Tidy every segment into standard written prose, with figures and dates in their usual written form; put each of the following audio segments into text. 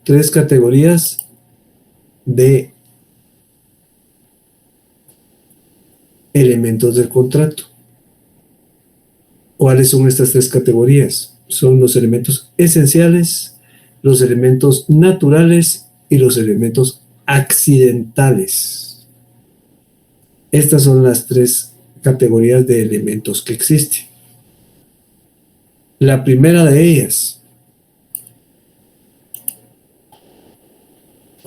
tres categorías de elementos del contrato. ¿Cuáles son estas tres categorías? Son los elementos esenciales, los elementos naturales y los elementos accidentales. Estas son las tres categorías de elementos que existen. La primera de ellas,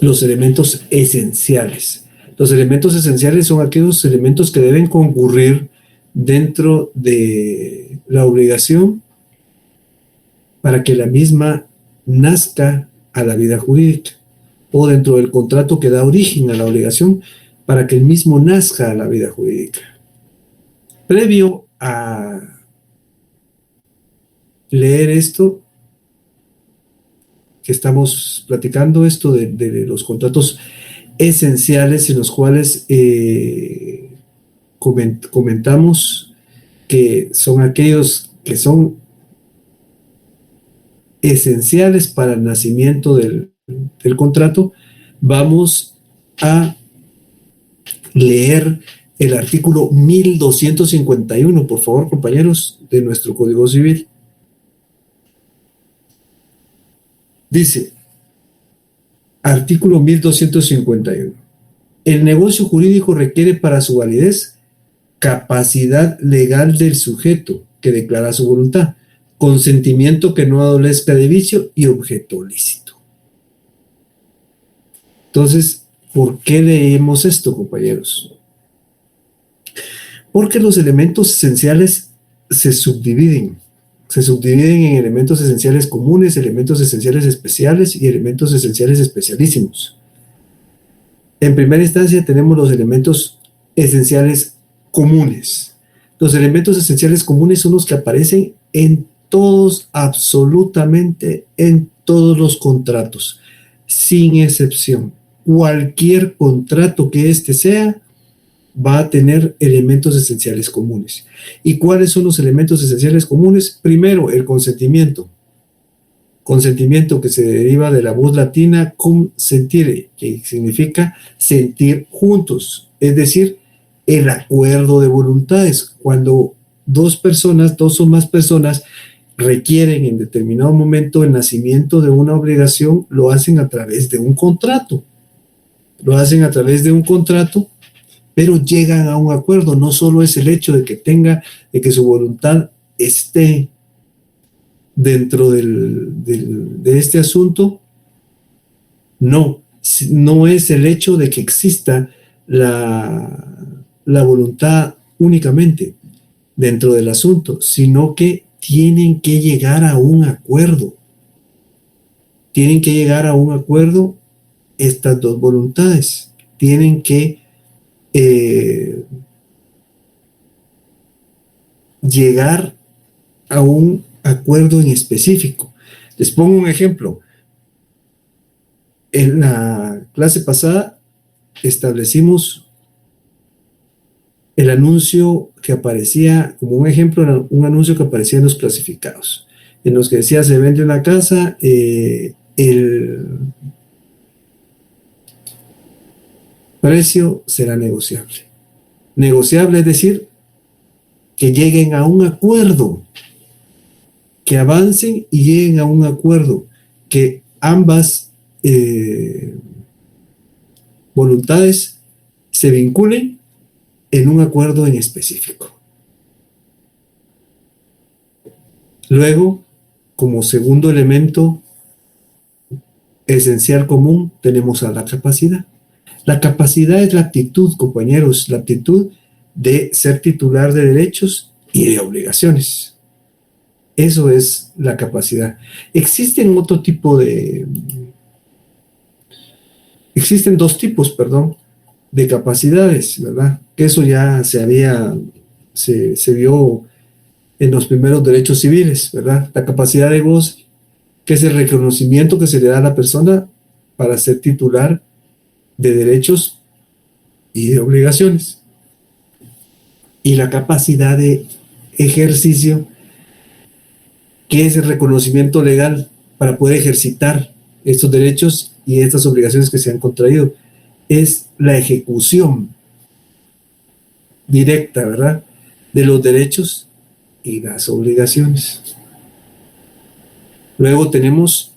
los elementos esenciales. Los elementos esenciales son aquellos elementos que deben concurrir dentro de la obligación para que la misma nazca a la vida jurídica, o dentro del contrato que da origen a la obligación para que el mismo nazca a la vida jurídica. Previo a leer esto que estamos platicando, esto de los contratos esenciales, en los cuales comentamos que son aquellos que son esenciales para el nacimiento del contrato, vamos a leer el artículo 1251, por favor, compañeros, de nuestro Código Civil. Dice, artículo 1251. El negocio jurídico requiere para su validez capacidad legal del sujeto que declara su voluntad, consentimiento que no adolezca de vicio y objeto lícito. Entonces, ¿por qué leemos esto, compañeros? Porque los elementos esenciales se subdividen en elementos esenciales comunes, elementos esenciales especiales y elementos esenciales especialísimos. En primera instancia tenemos los elementos esenciales comunes. Los elementos esenciales comunes son los que aparecen en todos, absolutamente en todos los contratos, sin excepción. Cualquier contrato que éste sea, va a tener elementos esenciales comunes. ¿Y cuáles son los elementos esenciales comunes? Primero, el consentimiento. Consentimiento que se deriva de la voz latina cum sentire, que significa sentir juntos, es decir, el acuerdo de voluntades. Cuando dos o más personas requieren en determinado momento el nacimiento de una obligación, lo hacen a través de un contrato. Pero llegan a un acuerdo. No solo es el hecho de que su voluntad esté dentro de este asunto, no es el hecho de que exista la voluntad únicamente dentro del asunto, sino que tienen que llegar a un acuerdo. Estas dos voluntades tienen que llegar a un acuerdo en específico. Les pongo un ejemplo. En la clase pasada establecimos el anuncio que aparecía, como un ejemplo, un anuncio que aparecía en los clasificados, en los que decía: se vende una casa, el precio será negociable. Negociable es decir, que lleguen a un acuerdo, que avancen y lleguen a un acuerdo, que ambas voluntades se vinculen en un acuerdo en específico. Luego, como segundo elemento esencial común, tenemos a la capacidad. La capacidad es la aptitud, compañeros, la aptitud de ser titular de derechos y de obligaciones. Eso es la capacidad. Existen dos tipos, de capacidades, ¿verdad? Que eso ya se vio en los primeros derechos civiles, ¿verdad? La capacidad de goce, que es el reconocimiento que se le da a la persona para ser titular de derechos y de obligaciones. Y la capacidad de ejercicio, que es el reconocimiento legal para poder ejercitar estos derechos y estas obligaciones que se han contraído. Es la ejecución directa, ¿verdad?, de los derechos y las obligaciones. Luego tenemos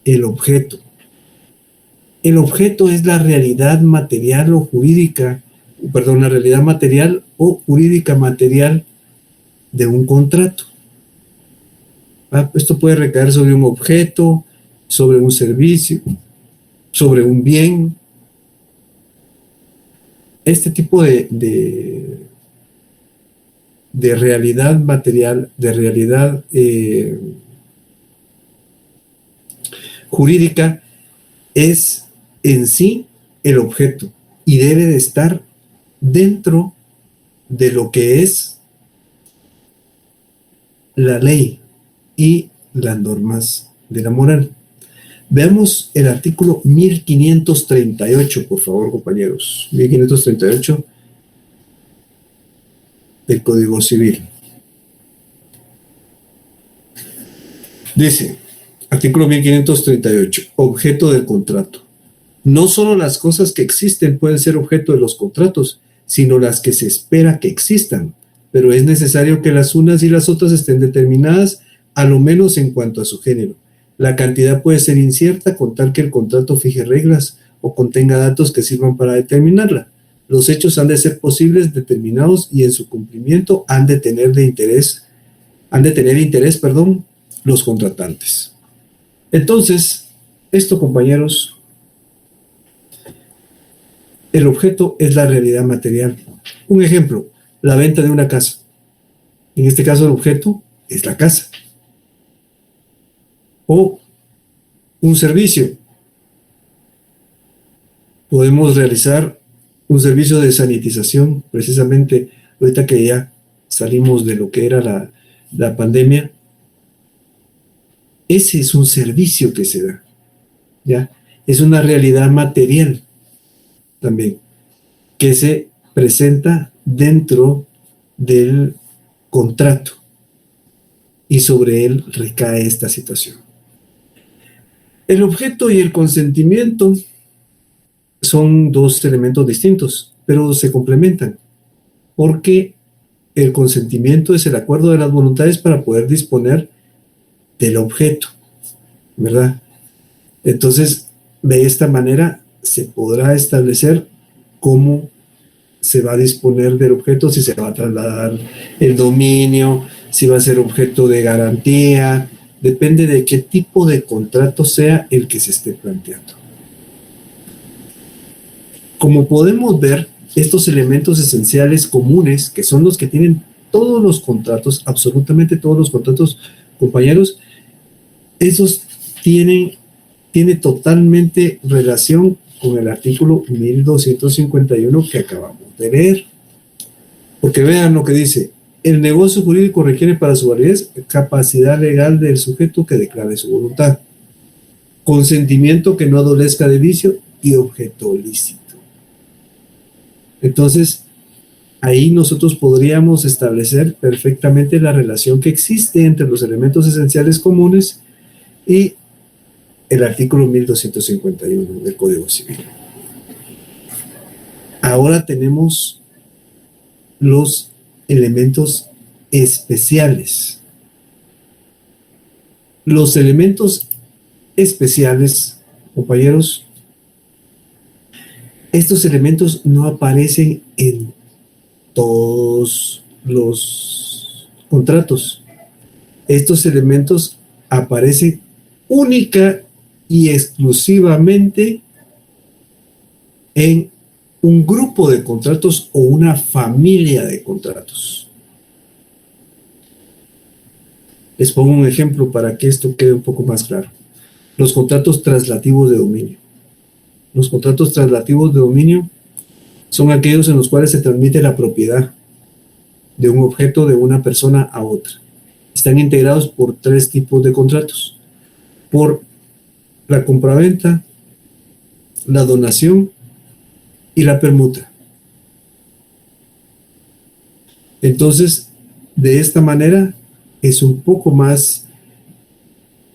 el objeto. El objeto es la realidad material o jurídica, perdón, la realidad material o jurídica material de un contrato. Esto puede recaer sobre un objeto, sobre un servicio, sobre un bien. Este tipo de realidad material, de realidad jurídica, es en sí el objeto y debe de estar dentro de lo que es la ley y las normas de la moral. Veamos el artículo 1538, por favor, compañeros. 1538 del Código Civil. Dice, artículo 1538, objeto del contrato. No solo las cosas que existen pueden ser objeto de los contratos, sino las que se espera que existan, pero es necesario que las unas y las otras estén determinadas, a lo menos en cuanto a su género. La cantidad puede ser incierta con tal que el contrato fije reglas o contenga datos que sirvan para determinarla. Los hechos han de ser posibles, determinados, y en su cumplimiento han de tener interés, los contratantes. Entonces, esto, compañeros, el objeto es la realidad material. Un ejemplo, la venta de una casa. En este caso, el objeto es la casa. O un servicio. Podemos realizar un servicio de sanitización, precisamente ahorita que ya salimos de lo que era la pandemia. Ese es un servicio que se da, ¿ya? Es una realidad material también, que se presenta dentro del contrato y sobre él recae esta situación. El objeto y el consentimiento son dos elementos distintos, pero se complementan, porque el consentimiento es el acuerdo de las voluntades para poder disponer del objeto, ¿verdad? Entonces, de esta manera se podrá establecer cómo se va a disponer del objeto, si se va a trasladar el dominio, si va a ser objeto de garantía, depende de qué tipo de contrato sea el que se esté planteando. Como podemos ver, estos elementos esenciales comunes, que son los que tienen todos los contratos, absolutamente todos los contratos, compañeros, esos tiene totalmente relación con el artículo 1251 que acabamos de leer. Porque vean lo que dice: el negocio jurídico requiere para su validez capacidad legal del sujeto que declare su voluntad, consentimiento que no adolezca de vicio y objeto lícito. Entonces, ahí nosotros podríamos establecer perfectamente la relación que existe entre los elementos esenciales comunes y el artículo 1251 del Código Civil. Ahora tenemos los elementos especiales. Los elementos especiales, compañeros, estos elementos no aparecen en todos los contratos. Estos elementos aparecen única y exclusivamente en un grupo de contratos o una familia de contratos. Les pongo un ejemplo para que esto quede un poco más claro. Los contratos traslativos de dominio. Los contratos traslativos de dominio son aquellos en los cuales se transmite la propiedad de un objeto de una persona a otra. Están integrados por tres tipos de contratos: por la compraventa, la donación y la permuta. Entonces, de esta manera es un poco más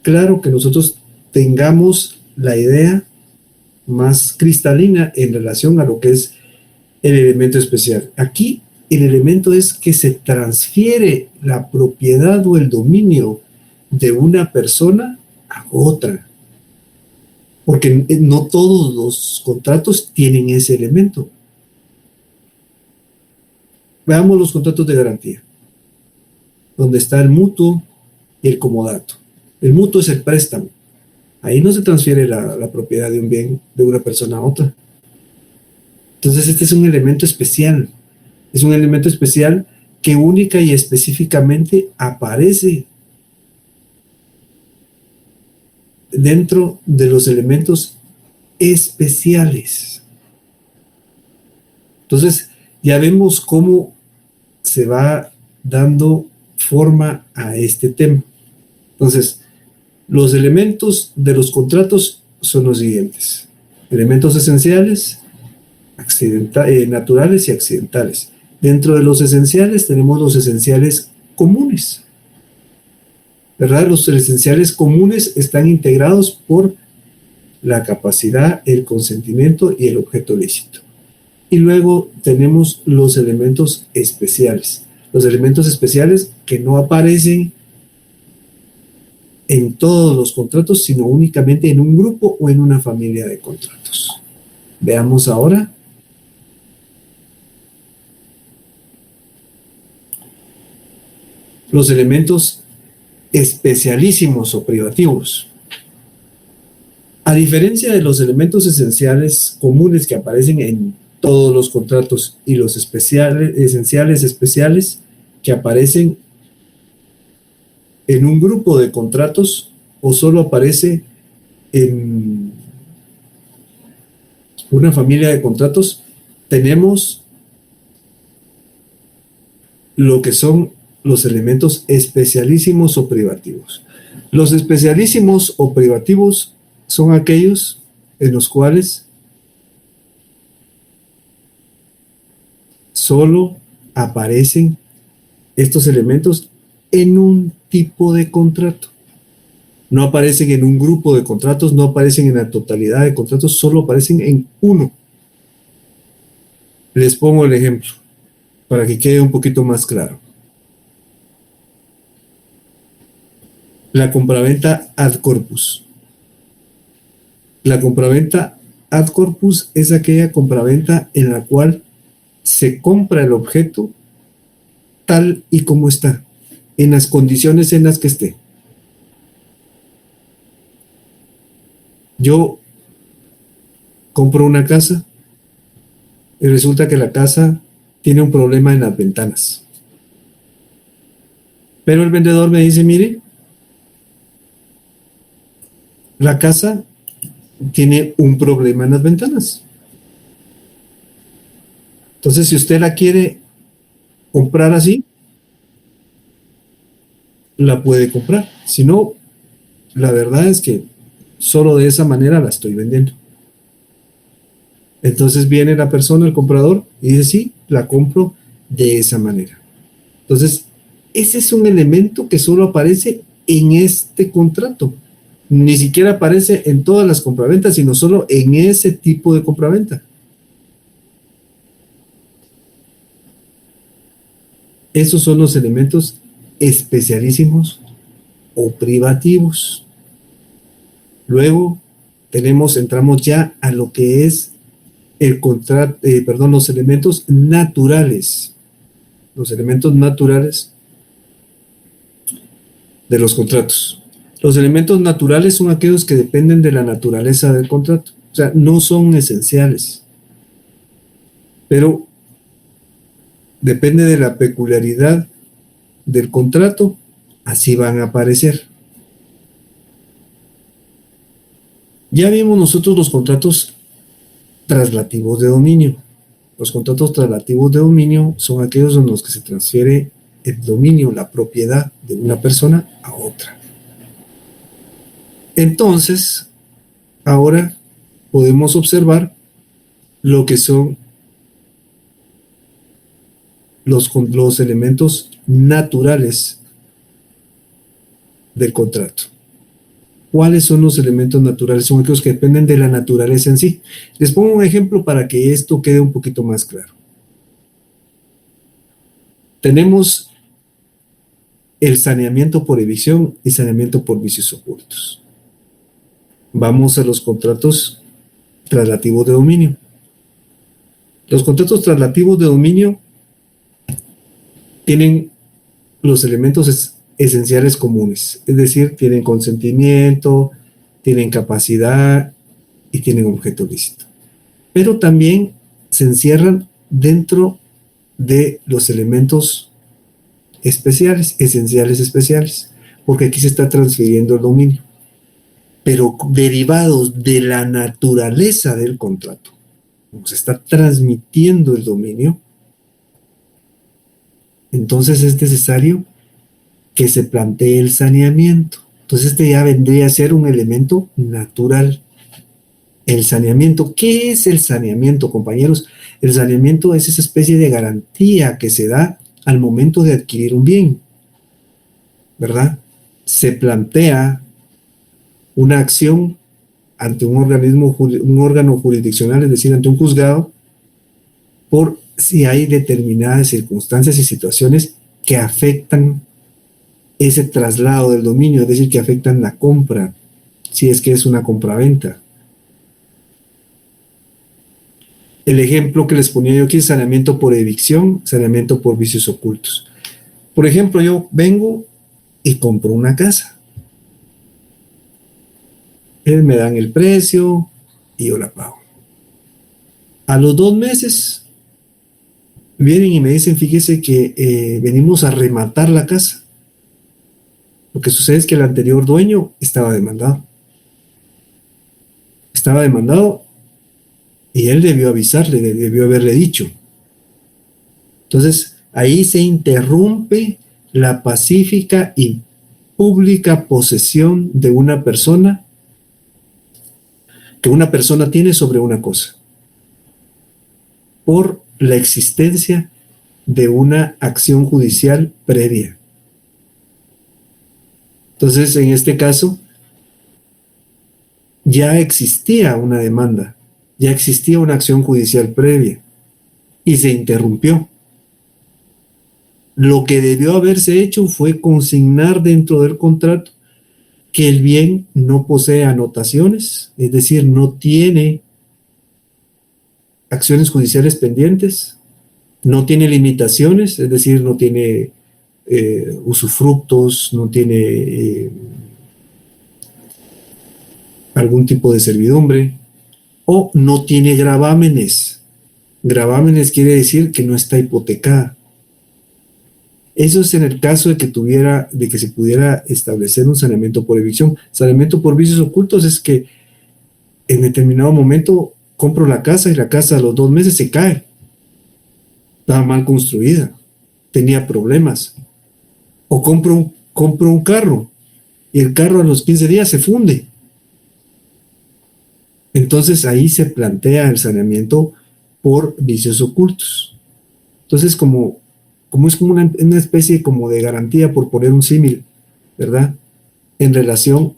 claro que nosotros tengamos la idea más cristalina en relación a lo que es el elemento especial. Aquí el elemento es que se transfiere la propiedad o el dominio de una persona a otra, porque no todos los contratos tienen ese elemento. Veamos los contratos de garantía, donde está el mutuo y el comodato. El mutuo es el préstamo. Ahí no se transfiere la propiedad de un bien de una persona a otra. Entonces este es un elemento especial. Es un elemento especial que única y específicamente aparece dentro de los elementos especiales. Entonces ya vemos cómo se va dando forma a este tema. Entonces, los elementos de los contratos son los siguientes: elementos esenciales, naturales y accidentales. Dentro de los esenciales tenemos los esenciales comunes, ¿verdad? Los esenciales comunes están integrados por la capacidad, el consentimiento y el objeto lícito. Y luego tenemos los elementos especiales. Los elementos especiales que no aparecen en todos los contratos, sino únicamente en un grupo o en una familia de contratos. Veamos ahora los elementos especialísimos o privativos. A diferencia de los elementos esenciales comunes que aparecen en todos los contratos y los esenciales especiales que aparecen en un grupo de contratos o solo aparece en una familia de contratos, tenemos lo que son los elementos especialísimos o privativos. Los especialísimos o privativos son aquellos en los cuales solo aparecen estos elementos en un tipo de contrato. No aparecen en un grupo de contratos, no aparecen en la totalidad de contratos, solo aparecen en uno. Les pongo el ejemplo para que quede un poquito más claro. La compraventa ad corpus. La compraventa ad corpus es aquella compraventa en la cual se compra el objeto tal y como está, en las condiciones en las que esté. Yo compro una casa y resulta que la casa tiene un problema en las ventanas. Pero el vendedor me dice, mire, la casa tiene un problema en las ventanas. Entonces, si usted la quiere comprar así, la puede comprar. Si no, la verdad es que solo de esa manera la estoy vendiendo. Entonces viene la persona, el comprador, y dice, sí, la compro de esa manera. Entonces, ese es un elemento que solo aparece en este contrato. Ni siquiera aparece en todas las compraventas, sino solo en ese tipo de compraventa. Esos son los elementos especialísimos o privativos. Luego entramos ya a lo que es los elementos naturales. Los elementos naturales de los contratos. Los elementos naturales son aquellos que dependen de la naturaleza del contrato. O sea, no son esenciales, pero depende de la peculiaridad del contrato, así van a aparecer. Ya vimos nosotros los contratos traslativos de dominio. Los contratos traslativos de dominio son aquellos en los que se transfiere el dominio, la propiedad de una persona a otra. Entonces, ahora podemos observar lo que son los elementos naturales del contrato. ¿Cuáles son los elementos naturales? Son aquellos que dependen de la naturaleza en sí. Les pongo un ejemplo para que esto quede un poquito más claro. Tenemos el saneamiento por evicción y saneamiento por vicios ocultos. Vamos a los contratos traslativos de dominio. Los contratos traslativos de dominio tienen los elementos esenciales comunes, es decir, tienen consentimiento, tienen capacidad y tienen objeto lícito. Pero también se encierran dentro de los elementos especiales, esenciales especiales, porque aquí se está transfiriendo el dominio, pero derivados de la naturaleza del contrato. Como se está transmitiendo el dominio, entonces es necesario que se plantee el saneamiento. Entonces este ya vendría a ser un elemento natural. El saneamiento, ¿qué es el saneamiento, compañeros? El saneamiento es esa especie de garantía que se da al momento de adquirir un bien, ¿verdad? Se plantea una acción ante un órgano jurisdiccional, es decir, ante un juzgado, por si hay determinadas circunstancias y situaciones que afectan ese traslado del dominio, es decir, que afectan la compra, si es que es una compraventa. El ejemplo que les ponía yo aquí es saneamiento por evicción, saneamiento por vicios ocultos. Por ejemplo, yo vengo y compro una casa. Me dan el precio y yo la pago. A los 2 meses vienen y me dicen, fíjese que venimos a rematar la casa. Lo que sucede es que el anterior dueño estaba demandado. Estaba demandado y él debió avisarle, debió haberle dicho. Entonces, ahí se interrumpe la pacífica y pública posesión de una persona que una persona tiene sobre una cosa, por la existencia de una acción judicial previa. Entonces, en este caso, ya existía una demanda, ya existía una acción judicial previa y se interrumpió. Lo que debió haberse hecho fue consignar dentro del contrato que el bien no posee anotaciones, es decir, no tiene acciones judiciales pendientes, no tiene limitaciones, es decir, no tiene usufructos, no tiene algún tipo de servidumbre, o no tiene gravámenes. Gravámenes quiere decir que no está hipotecada. Eso es en el caso de que se pudiera establecer un saneamiento por evicción. Saneamiento por vicios ocultos es que en determinado momento compro la casa y la casa a los 2 meses se cae. Estaba mal construida, tenía problemas. O compro un carro y el carro a los 15 días se funde. Entonces ahí se plantea el saneamiento por vicios ocultos. Entonces como es como una especie como de garantía, por poner un símil, ¿verdad? En relación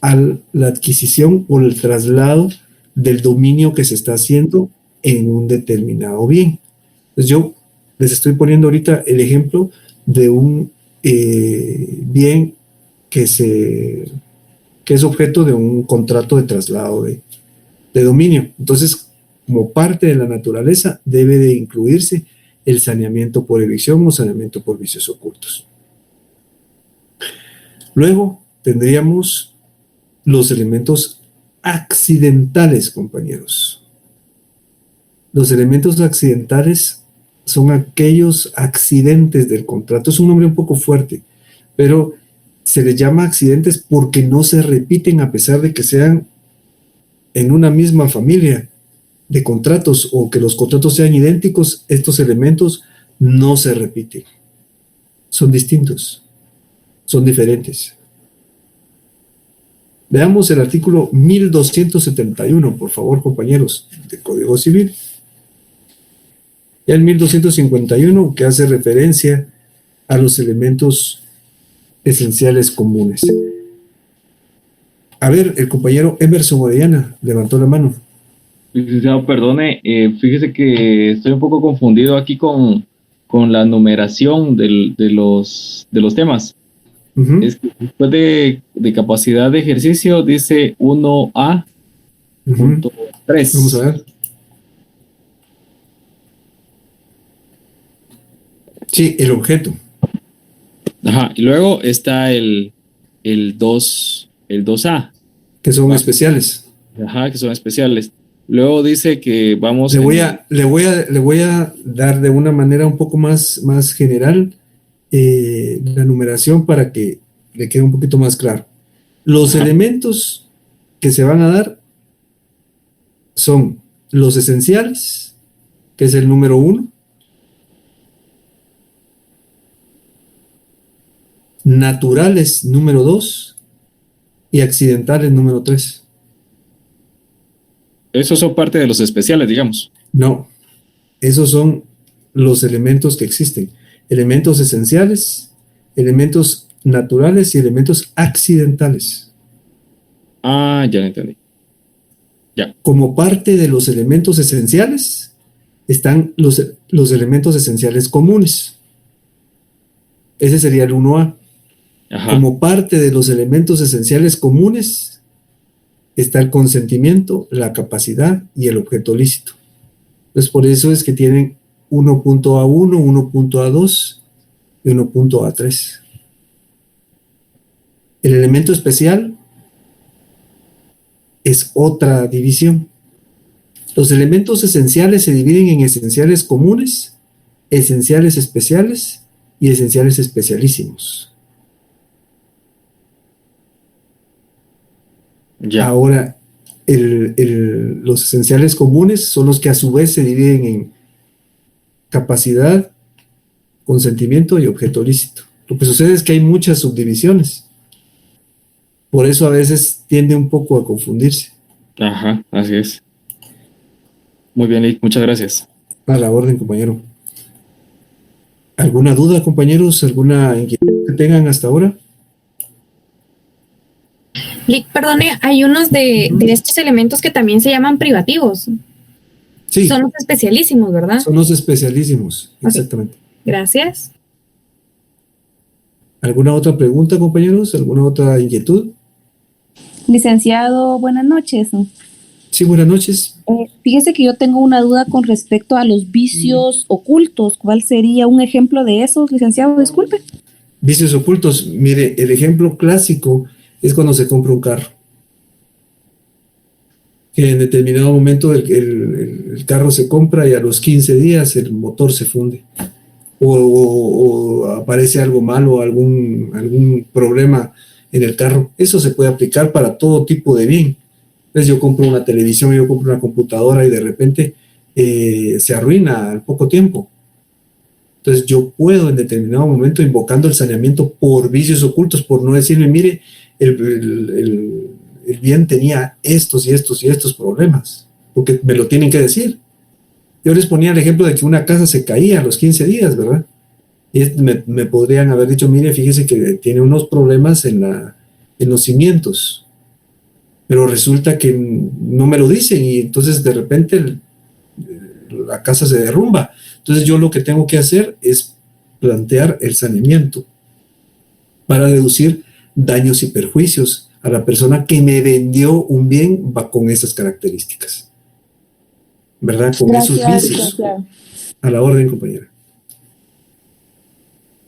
a la adquisición o el traslado del dominio que se está haciendo en un determinado bien. Entonces yo les estoy poniendo ahorita el ejemplo de un bien que es objeto de un contrato de traslado de dominio. Entonces, como parte de la naturaleza, debe de incluirse el saneamiento por evicción o saneamiento por vicios ocultos. Luego tendríamos los elementos accidentales, compañeros. Los elementos accidentales son aquellos accidentes del contrato. Es un nombre un poco fuerte, pero se les llama accidentes porque no se repiten a pesar de que sean en una misma familia de contratos o que los contratos sean idénticos. Estos elementos no se repiten. Son distintos, son diferentes. Veamos el artículo 1271, por favor, compañeros, del Código Civil. Ya el 1251, que hace referencia a los elementos esenciales comunes. A ver, el compañero Emerson Orellana levantó la mano. Licenciado, perdone, fíjese que estoy un poco confundido aquí con la numeración de los temas. Ujú, Es que después de capacidad de ejercicio dice 1A ujú. punto Vamos a 3. ver. Sí, el objeto, Ajá, y luego está el 2A, que son ¿va? especiales. Ajá, que son especiales. Luego dice que vamos Le en voy el... a, le voy a, le voy a dar de una manera un poco más general la numeración para que le quede un poquito más claro. Los Ajá, elementos que se van a dar son los esenciales, que es el número 1, naturales número 2 y accidentales número 3. esos son parte de los especiales, digamos. No, esos son los elementos que existen. Elementos esenciales, elementos naturales y elementos accidentales. Ah, ya lo entendí. Ya. Como parte de los elementos esenciales están los elementos esenciales comunes. Ese sería el 1A. Ajá. Como parte de los elementos esenciales comunes está el consentimiento, la capacidad y el objeto lícito. Entonces, por eso es que tienen 1.A1, 1.A2 y 1.A3. El elemento especial es otra división. Los elementos esenciales se dividen en esenciales comunes, esenciales especiales y esenciales especialísimos. Ya. Ahora, los esenciales comunes son los que a su vez se dividen en capacidad, consentimiento y objeto lícito. Lo que sucede es que hay muchas subdivisiones. Por eso a veces tiende un poco a confundirse. Ajá, así es. Muy bien, Lick, muchas gracias. A la orden, compañero. ¿Alguna duda, compañeros? ¿Alguna inquietud que tengan hasta ahora? Lick, perdone, hay unos de estos elementos que también se llaman privativos. Son Sí, los especialísimos, ¿verdad? son los especialísimos, Ok, exactamente. gracias. ¿Alguna otra pregunta, compañeros? ¿Alguna otra inquietud? Licenciado, buenas noches. Sí, buenas noches. Fíjese que yo tengo una duda con respecto a los vicios ocultos. ¿Cuál sería un ejemplo de esos, licenciado? Disculpe. Vicios ocultos. Mire, el ejemplo clásico es cuando se compra un carro. Que en determinado momento el carro se compra y a los 15 días el motor se funde. O aparece algo malo, algún problema en el carro. Eso se puede aplicar para todo tipo de bien. Entonces yo compro una televisión, yo compro una computadora y de repente se arruina al poco tiempo. Entonces yo puedo en determinado momento, invocando el saneamiento por vicios ocultos, por no decirme, mire, el bien tenía estos y estos y estos problemas, porque me lo tienen que decir. Yo les ponía el ejemplo de que una casa se caía a los 15 días, ¿verdad? Y me podrían haber dicho, mire, fíjese que tiene unos problemas en los cimientos, pero resulta que no me lo dicen y entonces de repente la casa se derrumba. Entonces yo lo que tengo que hacer es plantear el saneamiento para reducir daños y perjuicios a la persona que me vendió un bien va con esas características, ¿verdad? Con esos Gracias, vicios. licenciado. A la orden, compañera.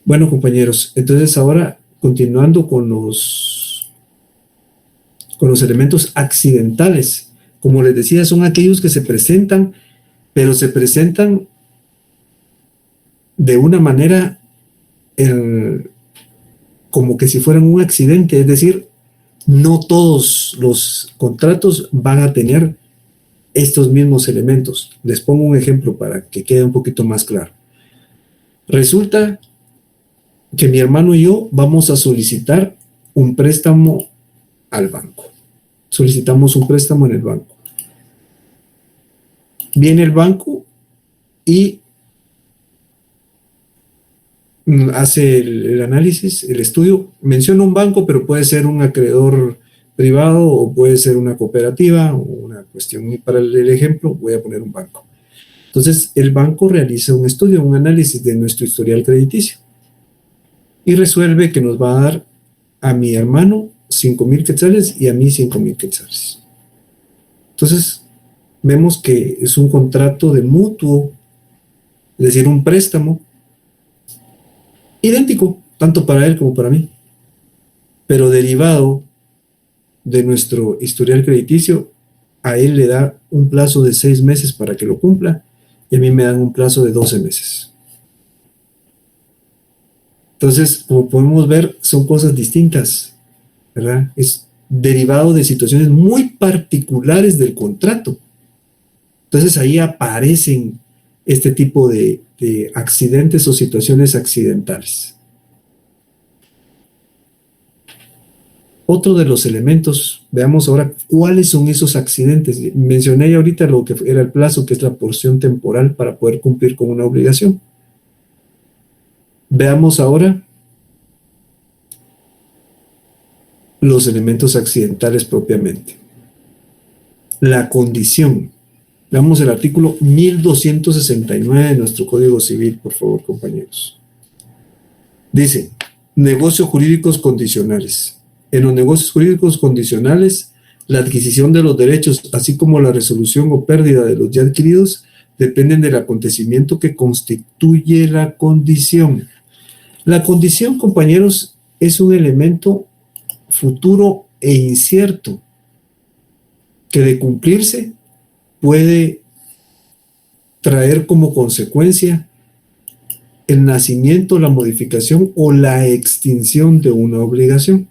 Bueno, compañeros, entonces ahora continuando con los elementos accidentales. Como les decía, son aquellos que se presentan, pero se presentan de una manera como que si fueran un accidente, es decir, no todos los contratos van a tener estos mismos elementos. Les pongo un ejemplo para que quede un poquito más claro. Resulta que mi hermano y yo vamos a solicitar un préstamo al banco. Solicitamos un préstamo en el banco. Viene el banco y hace el análisis, el estudio. Menciona un banco, pero puede ser un acreedor privado o puede ser una cooperativa o una cuestión muy para el ejemplo, voy a poner un banco. Entonces, el banco realiza un estudio, un análisis de nuestro historial crediticio y resuelve que nos va a dar a mi hermano 5,000 quetzales y a mí 5,000 quetzales. Entonces, vemos que es un contrato de mutuo, es decir, un préstamo idéntico, tanto para él como para mí, pero derivado de nuestro historial crediticio. A él le da un plazo de 6 meses para que lo cumpla y a mí me dan un plazo de 12 meses. Entonces, como podemos ver, son cosas distintas, ¿verdad? Es derivado de situaciones muy particulares del contrato. Entonces, ahí aparecen este tipo de accidentes o situaciones accidentales. Otro de los elementos, veamos ahora cuáles son esos accidentes. Mencioné ahorita lo que era el plazo, que es la porción temporal para poder cumplir con una obligación. Veamos ahora los elementos accidentales propiamente. La condición. Veamos el artículo 1269 de nuestro Código Civil, por favor, compañeros. Dice, negocios jurídicos condicionales. En los negocios jurídicos condicionales, la adquisición de los derechos, así como la resolución o pérdida de los ya adquiridos, dependen del acontecimiento que constituye la condición. La condición, compañeros, es un elemento futuro e incierto que de cumplirse puede traer como consecuencia el nacimiento, la modificación o la extinción de una obligación.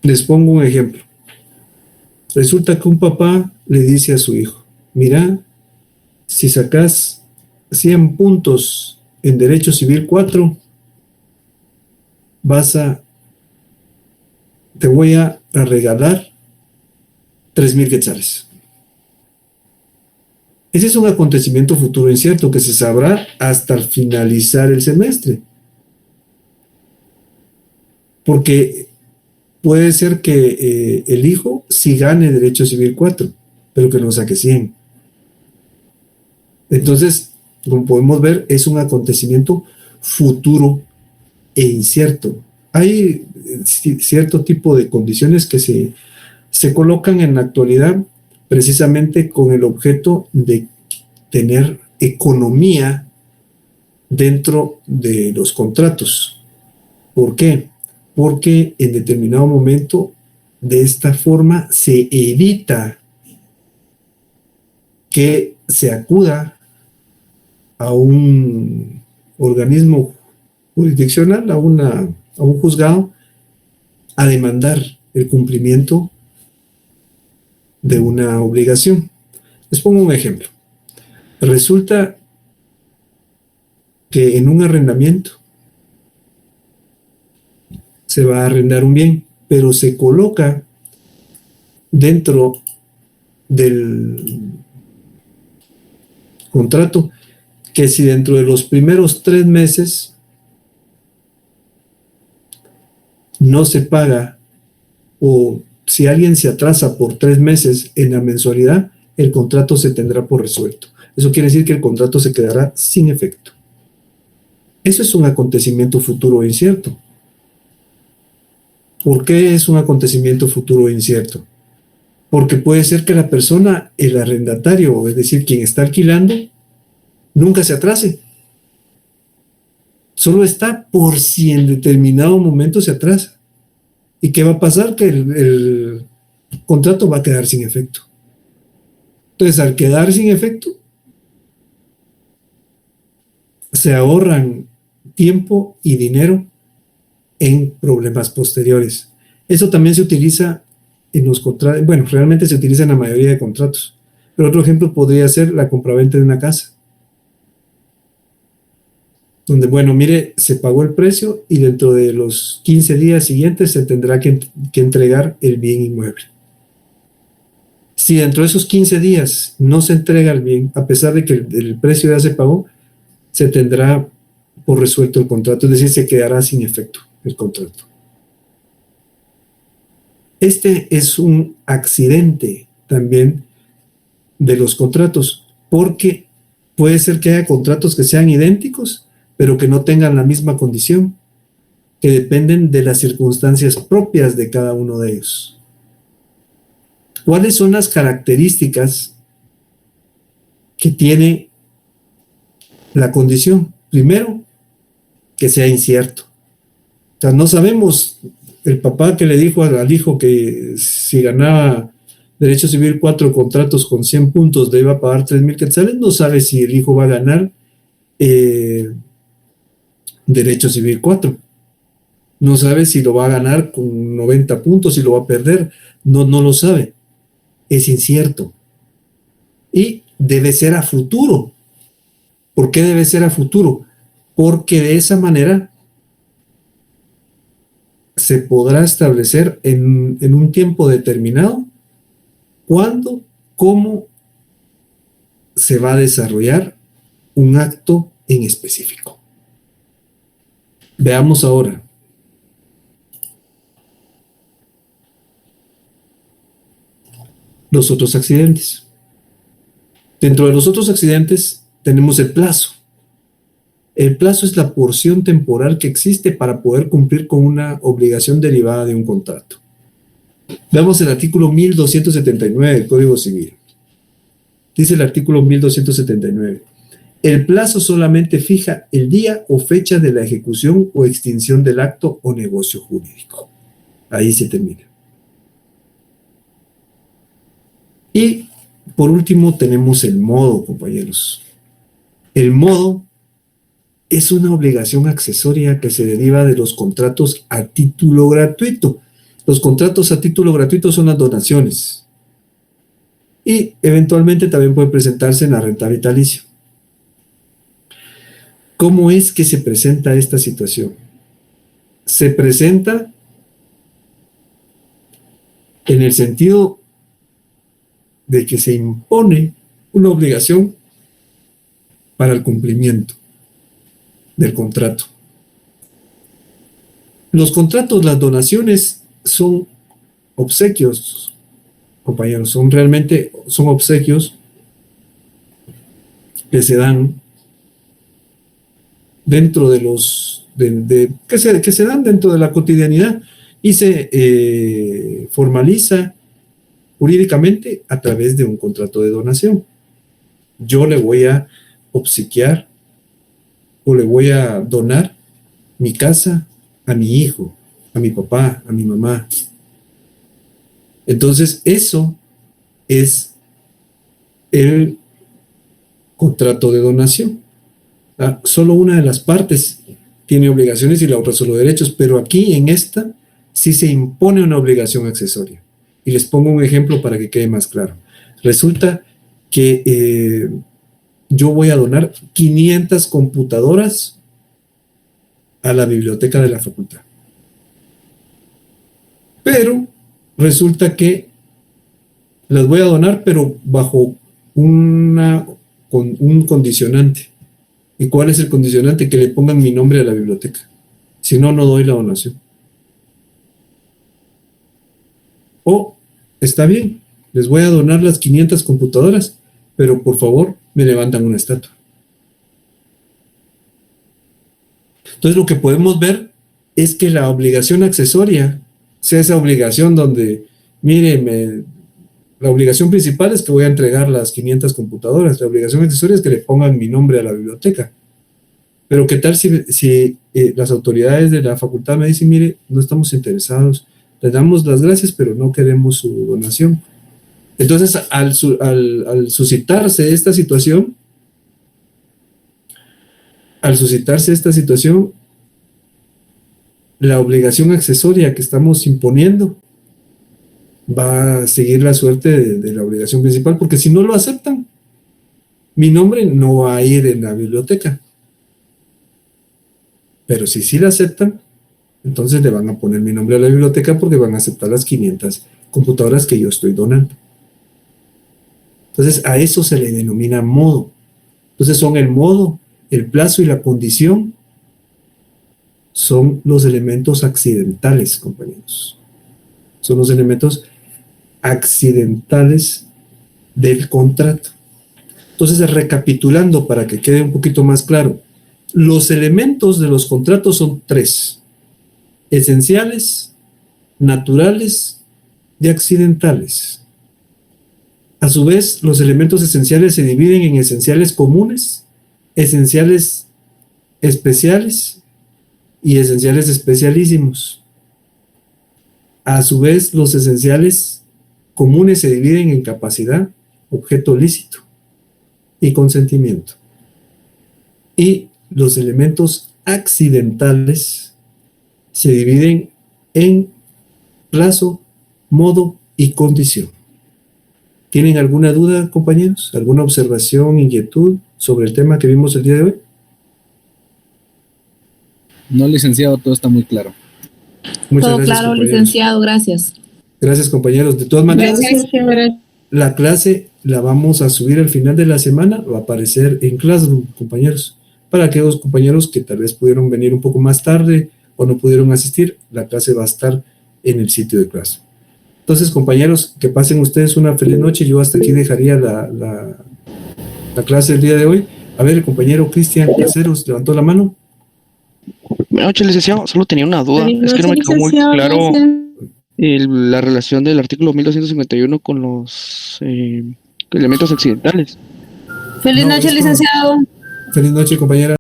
Les pongo un ejemplo. Resulta que un papá le dice a su hijo, mira, si sacas 100 puntos en Derecho Civil 4, te voy a regalar 3,000 quetzales. Ese es un acontecimiento futuro incierto que se sabrá hasta finalizar el semestre. Porque puede ser que el hijo sí gane Derecho Civil 4, pero que no saque 100. Entonces, como podemos ver, es un acontecimiento futuro e incierto. Hay cierto tipo de condiciones que se colocan en la actualidad precisamente con el objeto de tener economía dentro de los contratos. ¿Por qué? Porque en determinado momento, de esta forma, se evita que se acuda a un organismo jurisdiccional, a un juzgado, a demandar el cumplimiento de una obligación. Les pongo un ejemplo. Resulta que en un arrendamiento se va a arrendar un bien, pero se coloca dentro del contrato que si dentro de los primeros 3 meses no se paga, o si alguien se atrasa por 3 meses en la mensualidad, el contrato se tendrá por resuelto. Eso quiere decir que el contrato se quedará sin efecto. Eso es un acontecimiento futuro incierto. ¿Por qué es un acontecimiento futuro incierto? Porque puede ser que la persona, el arrendatario, es decir, quien está alquilando, nunca se atrase. Solo está por si en determinado momento se atrasa. ¿Y qué va a pasar? Que el contrato va a quedar sin efecto. Entonces, al quedar sin efecto, se ahorran tiempo y dinero en problemas posteriores. Eso también se utiliza en los contratos, bueno, realmente se utiliza en la mayoría de contratos. Pero otro ejemplo podría ser la compraventa de una casa. Donde, bueno, mire, se pagó el precio y dentro de los 15 días siguientes se tendrá que entregar el bien inmueble. Si dentro de esos 15 días no se entrega el bien, a pesar de que el precio ya se pagó, se tendrá por resuelto el contrato, es decir, se quedará sin efecto el contrato. Este es un accidente también de los contratos, porque puede ser que haya contratos que sean idénticos, pero que no tengan la misma condición, que dependen de las circunstancias propias de cada uno de ellos. ¿Cuáles son las características que tiene la condición? Primero, que sea incierto. O sea, no sabemos, el papá que le dijo al hijo que si ganaba derecho civil 4 contratos con 100 puntos le iba a pagar 3,000 quetzales, no sabe si el hijo va a ganar derecho civil 4. No sabe si lo va a ganar con 90 puntos, si lo va a perder. No lo sabe. Es incierto. Y debe ser a futuro. ¿Por qué debe ser a futuro? Porque de esa manera se podrá establecer en un tiempo determinado cuándo, cómo se va a desarrollar un acto en específico. Veamos ahora. Los otros accidentes. Dentro de los otros accidentes tenemos el plazo. El plazo es la porción temporal que existe para poder cumplir con una obligación derivada de un contrato. Veamos el artículo 1279 del Código Civil. Dice el artículo 1279. El plazo solamente fija el día o fecha de la ejecución o extinción del acto o negocio jurídico. Ahí se termina. Y por último tenemos el modo, compañeros. El modo es una obligación accesoria que se deriva de los contratos a título gratuito. Los contratos a título gratuito son las donaciones. Y eventualmente también puede presentarse en la renta vitalicia. ¿Cómo es que se presenta esta situación? Se presenta en el sentido de que se impone una obligación para el cumplimiento del contrato. Los contratos, las donaciones son obsequios, compañeros, son obsequios que se dan dentro de que se dan dentro de la cotidianidad y se formaliza jurídicamente a través de un contrato de donación. Yo le voy a obsequiar o le voy a donar mi casa a mi hijo, a mi papá, a mi mamá. Entonces, eso es el contrato de donación. Solo una de las partes tiene obligaciones y la otra solo derechos, pero aquí en esta sí se impone una obligación accesoria. Y les pongo un ejemplo para que quede más claro. Resulta que yo voy a donar 500 computadoras a la biblioteca de la facultad. Pero resulta que las voy a donar, pero bajo un condicionante. ¿Y cuál es el condicionante? Que le pongan mi nombre a la biblioteca. Si no, no doy la donación. O, está bien, les voy a donar las 500 computadoras, pero por favor, me levantan una estatua. Entonces, lo que podemos ver es que la obligación accesoria, sea esa obligación donde, mire, la obligación principal es que voy a entregar las 500 computadoras, la obligación accesoria es que le pongan mi nombre a la biblioteca. Pero ¿qué tal si las autoridades de la facultad me dicen, mire, no estamos interesados, les damos las gracias, pero no queremos su donación? Entonces, al suscitarse esta situación, la obligación accesoria que estamos imponiendo va a seguir la suerte de la obligación principal, porque si no lo aceptan, mi nombre no va a ir en la biblioteca. Pero si sí la aceptan, entonces le van a poner mi nombre a la biblioteca porque van a aceptar las 500 computadoras que yo estoy donando. Entonces, a eso se le denomina modo. Entonces, son el modo, el plazo y la condición son los elementos accidentales, compañeros. son los elementos accidentales del contrato. Entonces, recapitulando para que quede un poquito más claro, los elementos de los contratos son 3: esenciales, naturales y accidentales. A su vez, los elementos esenciales se dividen en esenciales comunes, esenciales especiales y esenciales especialísimos. A su vez, los esenciales comunes se dividen en capacidad, objeto lícito y consentimiento. Y los elementos accidentales se dividen en plazo, modo y condición. ¿Tienen alguna duda, compañeros? ¿Alguna observación, inquietud sobre el tema que vimos el día de hoy? No, licenciado, todo está muy claro. Muchas Todo gracias, claro, compañeros. licenciado, gracias. Gracias, compañeros. De todas maneras, la clase la vamos a subir al final de la semana, va a aparecer en Classroom, compañeros. Para aquellos compañeros que tal vez pudieron venir un poco más tarde o no pudieron asistir, la clase va a estar en el sitio de Classroom. Entonces, compañeros, que pasen ustedes una feliz noche. Yo hasta aquí dejaría la clase del día de hoy. A ver, el compañero Cristian Caseros levantó la mano. Buenas noches, licenciado. Solo tenía una duda. Es que no me quedó muy claro la relación del artículo 1251 con los elementos accidentales. Feliz noche, licenciado. Feliz noche, compañera.